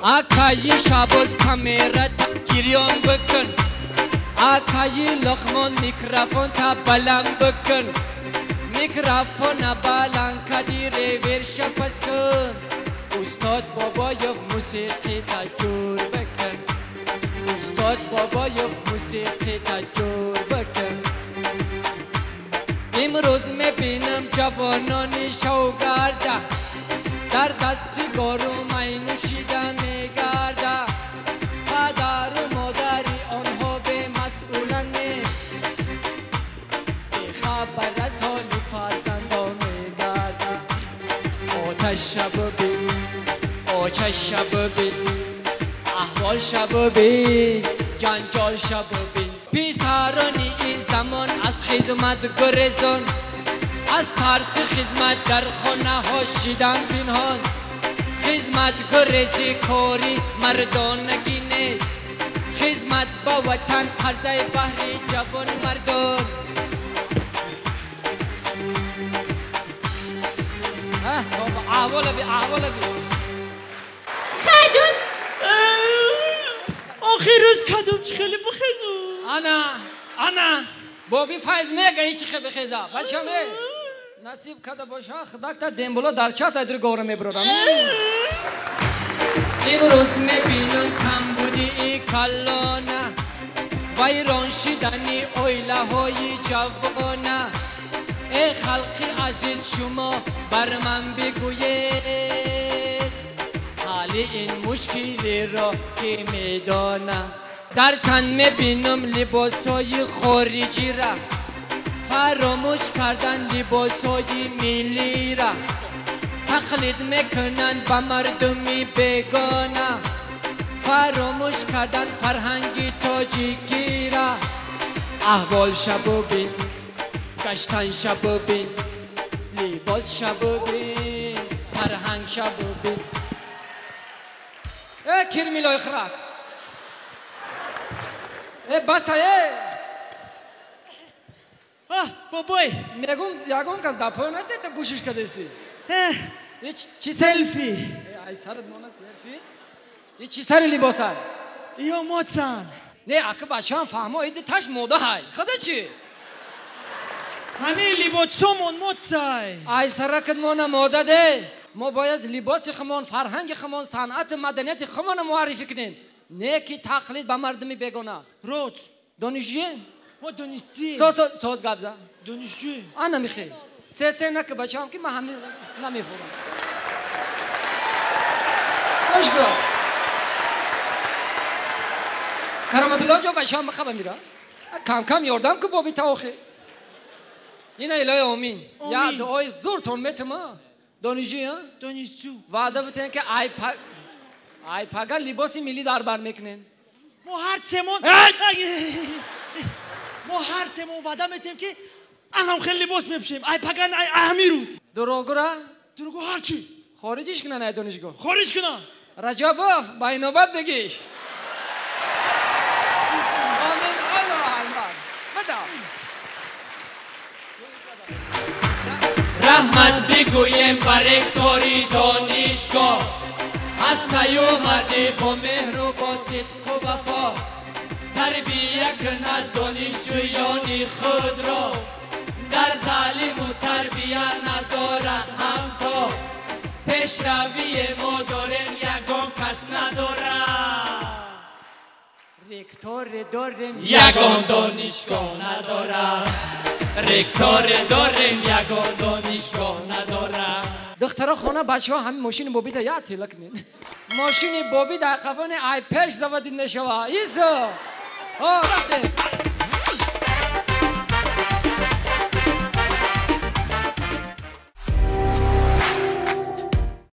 آکایی شابوز کامیرا تا گریان بکن آکایی لخمون میکروفون تا بلند بکن میکروفون بلند کدی ریورش پس کن استاد بابا یک موسیقی تا جور بکن استاد بابا یک موسیقی تا جور بکن امروز میبینم جوانان شوگرده در دست سیگارو می نوشیدن میگرده پدر و مادری آنها به مسئولنه خبر از حال فرزندان میگرده آتش شب بین آتش شب بین احوال شب بین جنجال شب بین پیسرانی این زمان از خدمت گریزان از ترس خدمت در خانه ها شیدن بینهان خدمت گریزی کاری مردانگی نیست خدمت با وطن قرضه بحری جوان مردان احوال بی احوال بی خجون آخی روز کدوم چی خیلی بخیزو انا بابی فایز میگه هیچی خیلی بخیزه بچه همه نصیب کده باشه خدا تا دنبالا در چه سایدر گوره میبرم امروز میبینم کم بودی ای کلانه ویران شدنی اویله های جوانه ای خلقی عزیز شما بر من بگوید حالی این مشکلی را که میدانه در تن میبینم لباس های خارجی را فراموش کردن لباس های ملی را تقلید میکنن با مردمی بیگانه فراموش کردن فرهنگی تاجیکی را احوال شب بین گشتن شب بین لباس شب بین فرهنگ شب بین ای کرمیلای خرک ای بس بابای یگون کس دا پایان هستی تا گوشش کدیستی چی سلفی ای سرد مونه سلفی یه چی سری لباسن یا موتسن نه اکه بچه هم فهمه ایده تش موده های خدا چی؟ همه لباسمون موتسای ای سرکت مونه موده ده ما باید لباس خمان فرهنگ خمان صنعت مدنیت خمان معرفی کنیم نه که تقلید به مردمی بگونه روت دانشجویه؟ ما دانشجوی سوز گبزه دانشجوی آن نمیخوای سه نه که بچه هم که من همه نمیفورم خوش برو کرامت الله جو بچه هم بخواه میره کم کم یاردم که بابی تاوخه این الهی آمین یا دعای زورتون میتم دانشجوی ها دانشجو وعده بتین که ای پگل لباسی ملی در بر میکنین ما هر سمون وعده میتیم که هم خیلی لباس میپشیم ای پگن ای اهمی روز دروگو هرچی خارجیش کنن ای دانشگاه خارج کنن رجباف باینوبت بگیش آمین الله اکبر بدا رحمت بگویم بر رکتوری دانشگاه هستی اومده با مهر و با صدق و وفا تربیه کند دانشجویان خود را در تعلیم و تربیه نداره همتا پیشروی ما داریم یگان کس نداره رکتور داریم یگان دانشگاه نداره رکتور داریم یگان دانشگاه نداره دخترها خانه بچه ها همین ماشین بابی تا یاد تلکنین ماشین بابی در قفان ای پیش زودین نشوه ایسا رفته